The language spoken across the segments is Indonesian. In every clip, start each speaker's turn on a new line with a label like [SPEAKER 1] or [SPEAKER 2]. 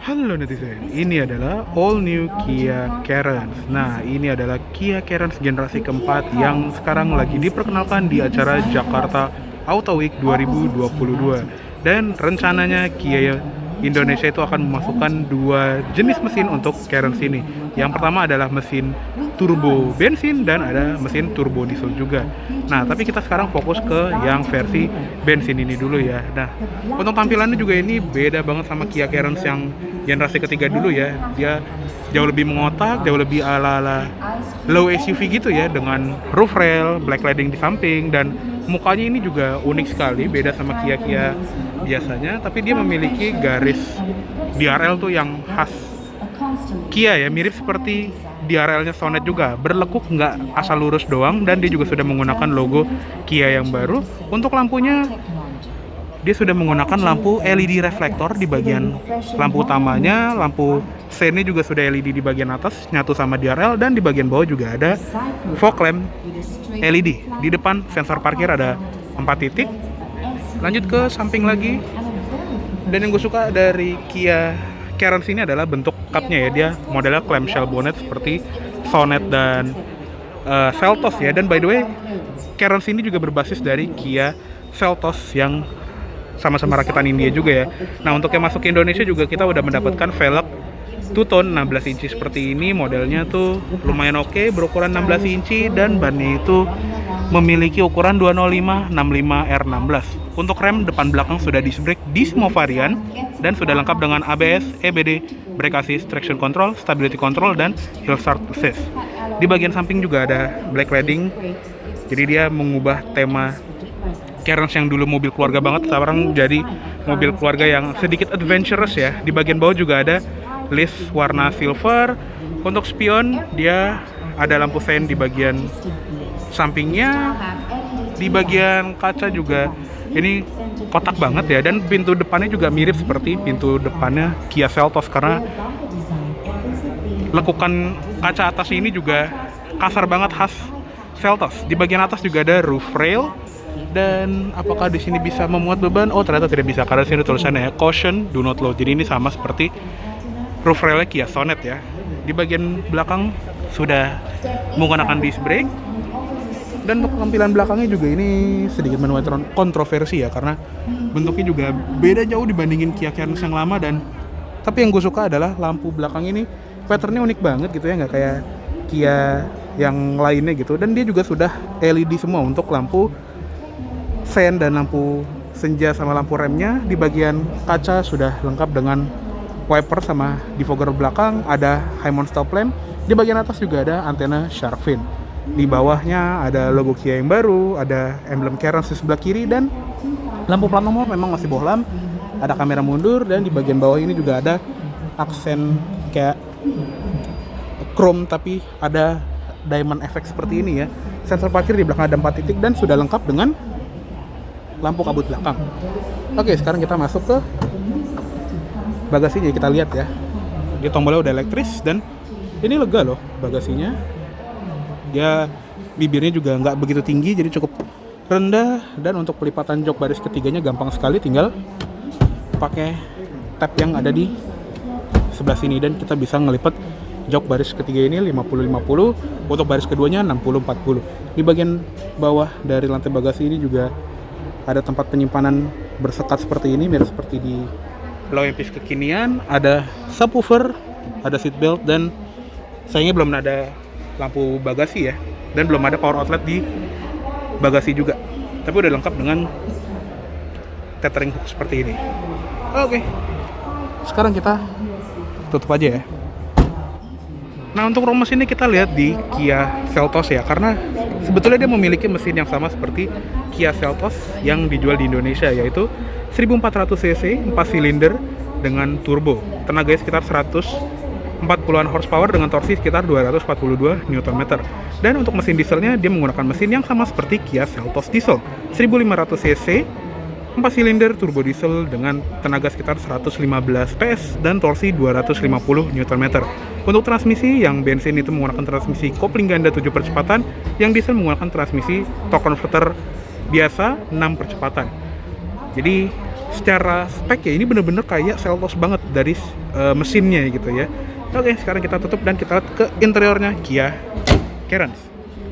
[SPEAKER 1] Halo netizen, ini adalah all new Kia Carens. Nah, ini adalah Kia Carens generasi keempat yang sekarang lagi diperkenalkan di acara Jakarta Auto Week 2022. Dan rencananya Kia Indonesia itu akan memasukkan dua jenis mesin untuk Carens ini. Yang pertama adalah mesin turbo bensin dan ada mesin turbo diesel juga. Nah, tapi kita sekarang fokus ke yang versi bensin ini dulu ya. Nah, untuk tampilannya juga ini beda banget sama Kia Carens yang generasi ketiga dulu ya. Dia jauh lebih mengotak, jauh lebih ala-ala low SUV gitu ya, dengan roof rail, black lighting di samping, dan mukanya ini juga unik sekali, beda sama Kia-Kia biasanya. Tapi dia memiliki garis DRL tuh yang khas Kia ya, mirip seperti DRL-nya Sonet juga, berlekuk nggak asal lurus doang, dan dia juga sudah menggunakan logo Kia yang baru. Untuk lampunya, dia sudah menggunakan lampu LED reflektor di bagian lampu utamanya, lampu seinnya juga sudah LED di bagian atas, nyatu sama DRL, dan di bagian bawah juga ada fog lamp LED. Di depan sensor parkir ada 4 titik. Lanjut ke samping lagi, dan yang gue suka dari Kia Carens ini adalah bentuk cupnya ya. Dia modelnya clamshell bonnet seperti Sonet dan Seltos ya. Dan by the way, Carens ini juga berbasis dari Kia Seltos yang sama-sama rakitan India juga ya. Nah, untuk yang masuk ke Indonesia juga kita udah mendapatkan velg two-tone 16 inci seperti ini. Modelnya tuh lumayan oke, berukuran 16 inci, dan bannya itu memiliki ukuran 205 65 R16. Untuk rem depan belakang sudah disc brake di semua varian dan sudah lengkap dengan ABS, EBD, brake assist, traction control, stability control, dan hill start assist. Di bagian samping juga ada black lighting. Jadi dia mengubah tema Carens yang dulu mobil keluarga banget, sekarang jadi mobil keluarga yang sedikit adventurous ya. Di bagian bawah juga ada list warna silver. Untuk spion dia ada lampu sein di bagian sampingnya. Di bagian kaca juga ini kotak banget ya, dan pintu depannya juga mirip seperti pintu depannya Kia Seltos karena lekukan kaca atas ini juga kasar banget, khas Seltos. Di bagian atas juga ada roof rail. Dan apakah di sini bisa memuat beban? Oh, ternyata tidak bisa karena sini tulisannya ya, caution do not load. Jadi ini sama seperti roof railnya Kia Sonet ya. Di bagian belakang sudah menggunakan disc brake. Dan untuk tampilan belakangnya juga ini sedikit menuai kontroversi ya, karena bentuknya juga beda jauh dibandingin Kia Carens yang lama. Dan tapi yang gue suka adalah lampu belakang ini patternnya unik banget gitu ya, nggak kayak Kia yang lainnya gitu. Dan dia juga sudah LED semua untuk lampu sen dan lampu senja sama lampu remnya. Di bagian kaca sudah lengkap dengan wiper sama defogger belakang, ada high mount stop lamp. Di bagian atas juga ada antena shark fin. Di bawahnya ada logo Kia yang baru, ada emblem Carens di sebelah kiri, dan lampu plat nomor memang masih bohlam. Ada kamera mundur, dan di bagian bawah ini juga ada aksen kayak chrome tapi ada diamond effect seperti ini ya. Sensor parkir di belakang ada 4 titik dan sudah lengkap dengan lampu kabut belakang. Oke, sekarang kita masuk ke bagasinya, kita lihat ya. Dia tombolnya udah elektris, dan ini lega loh bagasinya. Dia bibirnya juga nggak begitu tinggi, jadi cukup rendah. Dan untuk pelipatan jok baris ketiganya gampang sekali, tinggal pakai tab yang ada di sebelah sini, dan kita bisa ngelipet jok baris ketiga ini 50-50, untuk baris keduanya 60-40. Di bagian bawah dari lantai bagasi ini juga ada tempat penyimpanan bersekat seperti ini, mirip seperti di low MPV kekinian. Ada subwoofer, ada seat belt, dan sayangnya belum ada lampu bagasi ya, dan belum ada power outlet di bagasi juga. Tapi udah lengkap dengan tethering hook seperti ini. Oke, sekarang kita tutup aja ya. Nah, untuk rom mesinnya kita lihat di Kia Seltos ya, karena sebetulnya dia memiliki mesin yang sama seperti Kia Seltos yang dijual di Indonesia, yaitu 1400 cc 4 silinder dengan turbo. Tenaganya sekitar 140-an horsepower dengan torsi sekitar 242 Nm. Dan untuk mesin dieselnya dia menggunakan mesin yang sama seperti Kia Seltos diesel, 1500 cc 4 silinder turbo diesel dengan tenaga sekitar 115 PS dan torsi 250 Nm. Untuk transmisi, yang bensin itu menggunakan transmisi kopling ganda 7 percepatan, yang diesel menggunakan transmisi torque converter biasa 6 percepatan. Jadi secara spek ya ini bener-bener kayak Seltos banget dari mesinnya gitu ya. Oke, sekarang kita tutup dan kita lihat ke interiornya Kia Carens.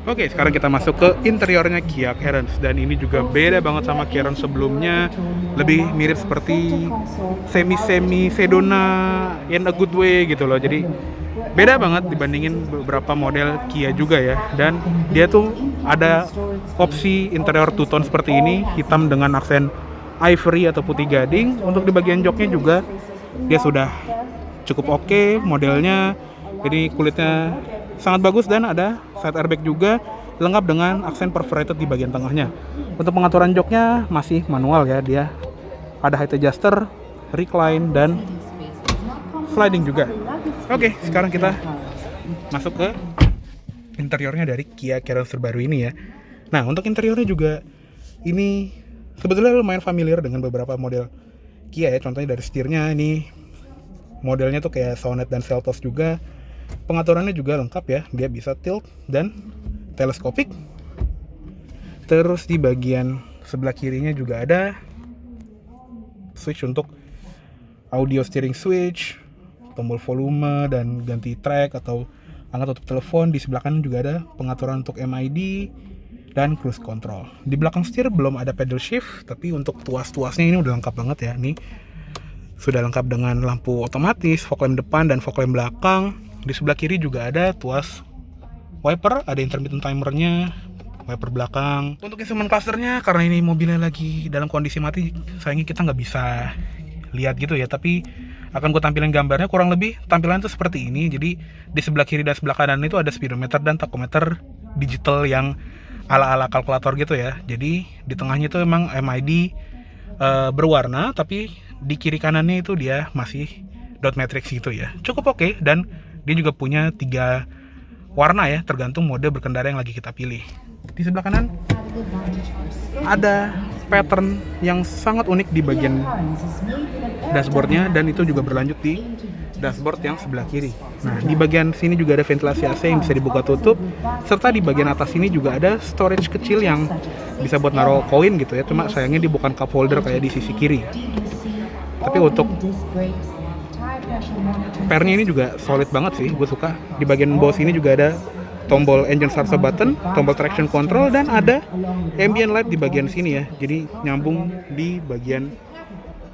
[SPEAKER 1] Oke, sekarang kita masuk ke interiornya Kia Carens, dan ini juga beda banget sama Carens sebelumnya. Lebih mirip seperti semi Sedona in a good way gitu loh. Jadi beda banget dibandingin beberapa model Kia juga ya. Dan dia tuh ada opsi interior two-tone seperti ini, hitam dengan aksen ivory atau putih gading. Untuk di bagian joknya juga dia sudah cukup oke modelnya. Jadi kulitnya sangat bagus dan ada side airbag juga, lengkap dengan aksen perforated di bagian tengahnya. Untuk pengaturan joknya masih manual ya, dia ada height adjuster, recline, dan sliding juga. Oke, sekarang kita masuk ke interiornya dari Kia Carens terbaru ini ya. Nah, untuk interiornya juga ini sebetulnya lumayan familiar dengan beberapa model Kia ya. Contohnya dari setirnya ini modelnya tuh kayak Sonet dan Seltos juga. Pengaturannya juga lengkap ya, dia bisa tilt dan teleskopik. Terus di bagian sebelah kirinya juga ada switch untuk audio steering switch, tombol volume dan ganti track atau angkat tutup telepon. Di sebelah kanan juga ada pengaturan untuk MID dan cruise control. Di belakang setir belum ada pedal shift, tapi untuk tuas-tuasnya ini udah lengkap banget ya. Nih sudah lengkap dengan lampu otomatis, fog lamp depan dan fog lamp belakang. Di sebelah kiri juga ada tuas wiper, ada intermittent timernya, wiper belakang. Untuk instrument clusternya, karena ini mobilnya lagi dalam kondisi mati, sayangnya kita nggak bisa lihat gitu ya. Tapi akan gue tampilin gambarnya, kurang lebih tampilan itu seperti ini. Jadi di sebelah kiri dan sebelah kanan itu ada speedometer dan tachometer digital yang ala-ala kalkulator gitu ya. Jadi di tengahnya itu memang MID berwarna, tapi di kiri kanannya itu dia masih dot matrix gitu ya. Cukup oke, dan dia juga punya 3 warna ya, tergantung mode berkendara yang lagi kita pilih. Di sebelah kanan ada pattern yang sangat unik di bagian dashboardnya, dan itu juga berlanjut di dashboard yang sebelah kiri. Nah, di bagian sini juga ada ventilasi AC yang bisa dibuka tutup, serta di bagian atas ini juga ada storage kecil yang bisa buat naruh koin gitu ya. Cuma sayangnya dia bukan cup holder kayak di sisi kiri. Tapi untuk pairnya ini juga solid banget sih, gue suka. Di bagian bawah sini juga ada tombol engine start button, tombol traction control, dan ada ambient light di bagian sini ya. Jadi nyambung di bagian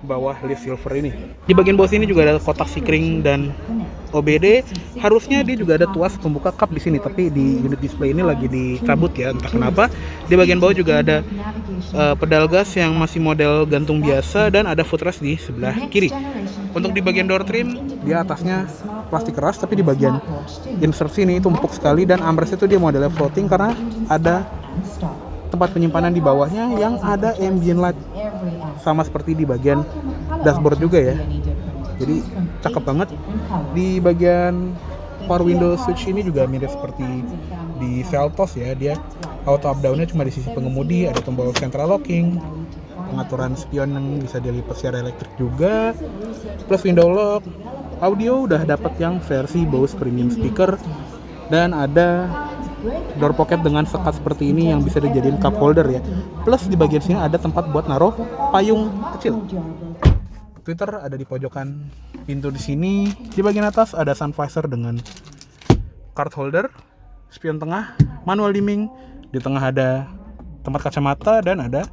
[SPEAKER 1] bawah list silver ini. Di bagian bawah sini juga ada kotak sikring dan OBD. Harusnya dia juga ada tuas pembuka kap di sini, tapi di unit display ini lagi dicabut ya, entah kenapa. Di bagian bawah juga ada pedal gas yang masih model gantung biasa, dan ada footrest di sebelah kiri. Untuk di bagian door trim, dia atasnya plastik keras, tapi di bagian insert sini itu empuk sekali, dan armrest itu dia modelnya floating karena ada tempat penyimpanan di bawahnya yang ada ambient light, sama seperti di bagian dashboard juga ya. Jadi cakep banget. Di bagian power window switch ini juga mirip seperti di Seltos ya, dia auto up down-nya cuma di sisi pengemudi, ada tombol central locking, pengaturan spion yang bisa dilipat secara elektrik juga, plus window lock. Audio udah dapat yang versi Bose premium speaker, dan ada door pocket dengan sekat seperti ini yang bisa dijadiin cup holder ya. Plus di bagian sini ada tempat buat naruh payung kecil. Twitter ada di pojokan pintu di sini. Di bagian atas ada sun visor dengan card holder, spion tengah, manual dimming. Di tengah ada tempat kacamata dan ada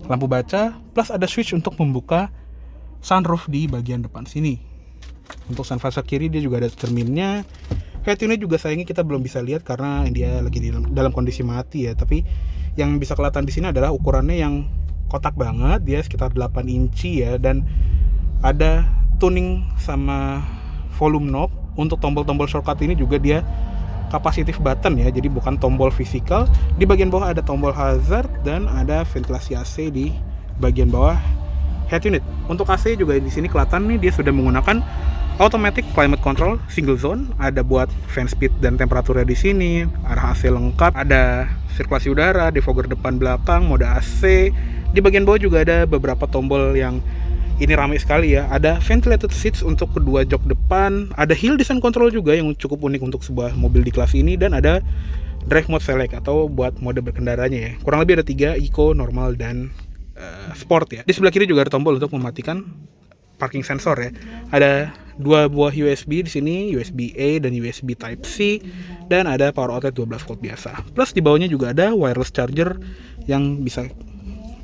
[SPEAKER 1] lampu baca, plus ada switch untuk membuka sunroof di bagian depan sini. Untuk sun visor kiri dia juga ada cerminnya. Head unit juga sayangnya kita belum bisa lihat karena dia lagi dalam kondisi mati ya. Tapi yang bisa kelihatan di sini adalah ukurannya yang kotak banget, dia sekitar 8 inci ya, dan ada tuning sama volume knob. Untuk tombol-tombol shortcut ini juga dia capacitive button ya, jadi bukan tombol fisikal. Di bagian bawah ada tombol hazard dan ada ventilasi AC di bagian bawah head unit. Untuk AC juga di sini kelihatan nih dia sudah menggunakan automatic climate control single zone, ada buat fan speed dan temperaturnya di sini, arah AC lengkap, ada sirkulasi udara, defogger depan belakang, mode AC. Di bagian bawah juga ada beberapa tombol yang ini ramai sekali ya. Ada ventilated seats untuk kedua jok depan, ada hill descent control juga yang cukup unik untuk sebuah mobil di kelas ini, dan ada drive mode select atau buat mode berkendaranya ya. Kurang lebih ada 3, eco, normal, dan sport ya. Di sebelah kiri juga ada tombol untuk mematikan parking sensor ya. Ada 2 buah USB di sini, USB A dan USB Type C, dan ada power outlet 12 volt biasa. Plus di bawahnya juga ada wireless charger yang bisa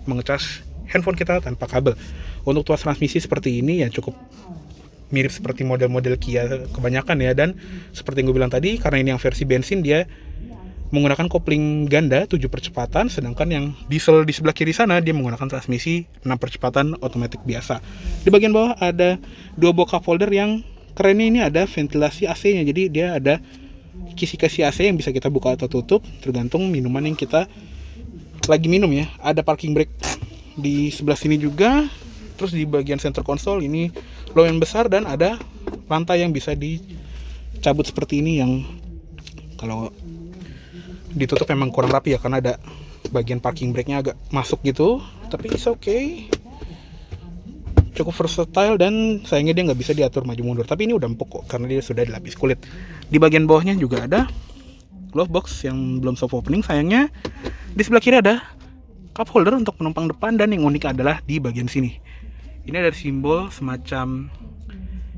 [SPEAKER 1] mengecas handphone kita tanpa kabel. Untuk tuas transmisi seperti ini ya cukup mirip seperti model-model Kia kebanyakan ya, dan seperti yang gue bilang tadi, karena ini yang versi bensin, dia menggunakan kopling ganda 7 percepatan, sedangkan yang diesel di sebelah kiri sana dia menggunakan transmisi 6 percepatan otomatis biasa. Di bagian bawah ada 2 buah cup holder yang kerennya ini ada ventilasi AC-nya, jadi dia ada kisi-kisi AC yang bisa kita buka atau tutup tergantung minuman yang kita lagi minum ya. Ada parking brake di sebelah sini juga. Terus di bagian center console ini lumayan besar dan ada lantai yang bisa dicabut seperti ini, yang kalau ditutup memang kurang rapi ya karena ada bagian parking brake-nya agak masuk gitu, tapi it's okay, cukup versatile, dan sayangnya dia nggak bisa diatur maju mundur, tapi ini udah empuk kok karena dia sudah dilapis kulit. Di bagian bawahnya juga ada glove box yang belum soft opening sayangnya. Di sebelah kiri ada cup holder untuk penumpang depan, dan yang unik adalah di bagian sini ini ada simbol semacam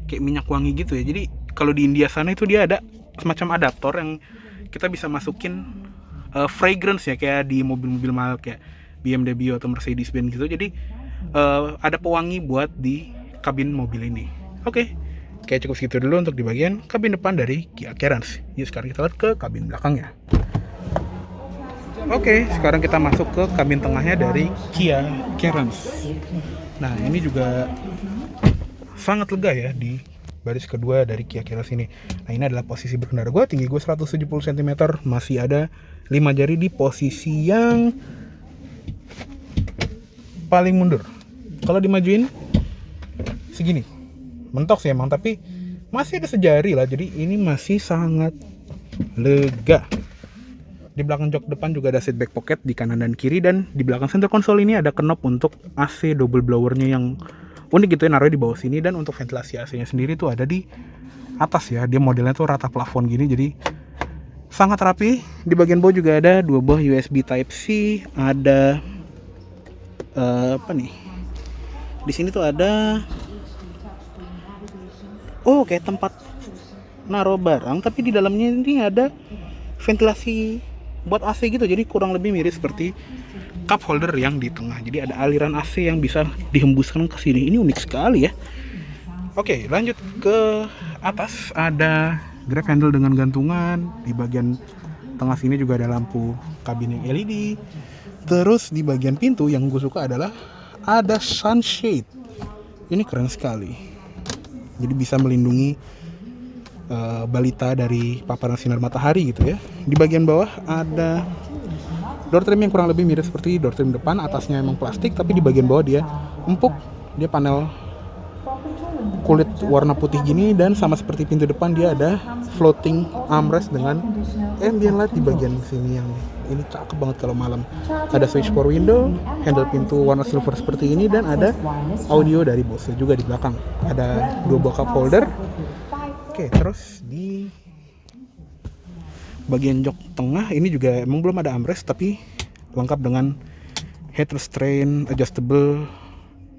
[SPEAKER 1] kayak minyak wangi gitu ya. Jadi kalau di India sana itu dia ada semacam adaptor yang kita bisa masukin fragrance ya, kayak di mobil-mobil mahal kayak BMW atau Mercedes-Benz gitu. Jadi ada pewangi buat di kabin mobil ini. Oke, kayak cukup segitu dulu untuk di bagian kabin depan dari Kia Carens. Yuk sekarang kita lihat ke kabin belakangnya. Oke, sekarang kita masuk ke kabin tengahnya dari Kia Carens. Nah, ini juga sangat lega ya di baris kedua dari Kia Carens ini. Nah, ini adalah posisi berkendara gue, tinggi gue 170 cm, masih ada 5 jari di posisi yang paling mundur. Kalau dimajuin segini, mentok sih emang, tapi masih ada sejari lah, jadi ini masih sangat lega. Di belakang jok depan juga ada seat back pocket di kanan dan kiri, dan di belakang center console ini ada knob untuk AC double blowernya yang unik gitu ya, naruh di bawah sini. Dan untuk ventilasi AC-nya sendiri tuh ada di atas ya, dia modelnya tuh rata plafon gini, jadi sangat rapi. Di bagian bawah juga ada 2 buah USB Type C, ada apa nih? Di sini tuh ada kayak tempat naruh barang, tapi di dalamnya ini ada ventilasi buat AC gitu, jadi kurang lebih mirip seperti cup holder yang di tengah. Jadi ada aliran AC yang bisa dihembuskan ke sini. Ini unik sekali ya. Oke, lanjut ke atas, ada grab handle dengan gantungan. Di bagian tengah sini juga ada lampu kabin yang LED. Terus di bagian pintu yang gue suka adalah ada sunshade. Ini keren sekali. Jadi bisa melindungi balita dari paparan sinar matahari gitu ya. Di bagian bawah ada door trim yang kurang lebih mirip seperti door trim depan. Atasnya emang plastik, tapi di bagian bawah dia empuk. Dia panel kulit warna putih gini, dan sama seperti pintu depan dia ada floating armrest dengan ambient light di bagian sini yang ini cakep banget kalau malam. Ada switch power window, handle pintu warna silver seperti ini, dan ada audio dari Bose juga di belakang. Ada 2 buah cup holder. Oke, terus di bagian jok tengah ini juga emang belum ada armrest, tapi lengkap dengan head restraint adjustable.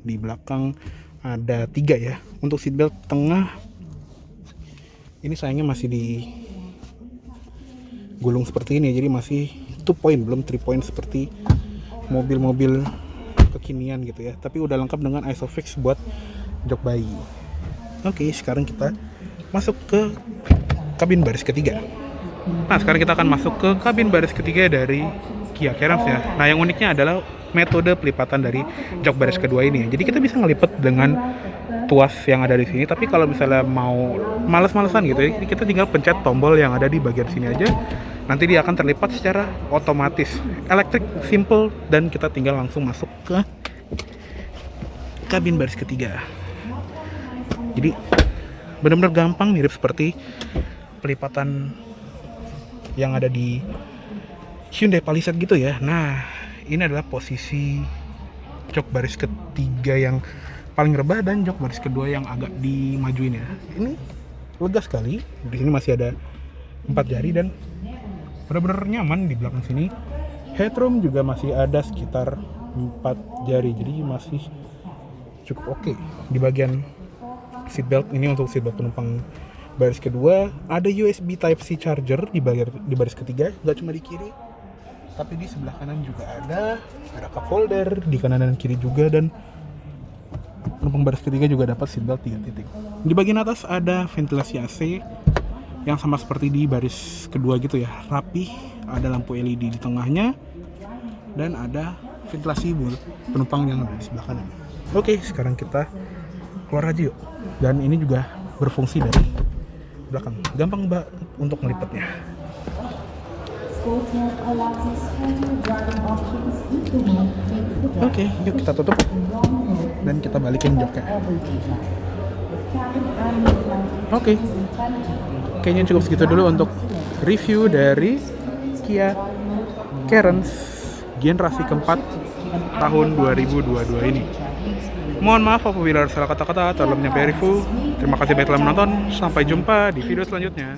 [SPEAKER 1] Di belakang ada 3 ya. Untuk seatbelt tengah ini sayangnya masih di gulung seperti ini, jadi masih 2 point, belum 3 point seperti mobil-mobil kekinian gitu ya. Tapi udah lengkap dengan Isofix buat jok bayi. Oke, sekarang kita masuk ke kabin baris ketiga. Nah, sekarang kita akan masuk ke kabin baris ketiga dari Kia Carens ya. Nah, yang uniknya adalah metode pelipatan dari jok baris kedua ini. Jadi kita bisa ngelipet dengan tuas yang ada di sini, tapi kalau misalnya mau males-malesan gitu ya, kita tinggal pencet tombol yang ada di bagian sini aja. Nanti dia akan terlipat secara otomatis. Elektrik, simple, dan kita tinggal langsung masuk ke kabin baris ketiga. Jadi benar-benar gampang, mirip seperti pelipatan yang ada di Hyundai Palisade gitu ya. Nah, ini adalah posisi jok baris ketiga yang paling rebah dan jok baris kedua yang agak dimajuin ya. Ini lega sekali. Di sini masih ada 4 jari dan benar-benar nyaman di belakang sini. Headroom juga masih ada sekitar 4 jari, jadi masih cukup oke. Di bagian seatbelt ini untuk seatbelt penumpang baris kedua ada USB Type C charger di baris ketiga, nggak cuma di kiri tapi di sebelah kanan juga ada cup holder di kanan dan kiri juga, dan penumpang baris ketiga juga dapat seatbelt 3 titik. Di bagian atas ada ventilasi AC yang sama seperti di baris kedua gitu ya, rapi, ada lampu LED di tengahnya dan ada ventilasi buat penumpang yang ada di sebelah kanan. Oke, sekarang kita keluar aja yuk. Dan ini juga berfungsi dari belakang, gampang banget untuk melipatnya. Oke, yuk kita tutup dan kita balikin joknya. Oke, kayaknya cukup segitu dulu untuk review dari Kia Carens generasi keempat tahun 2022 ini. Mohon maaf apabila ada salah kata-kata atau dalam menyampaikan review. Terima kasih banyak telah menonton. Sampai jumpa di video selanjutnya.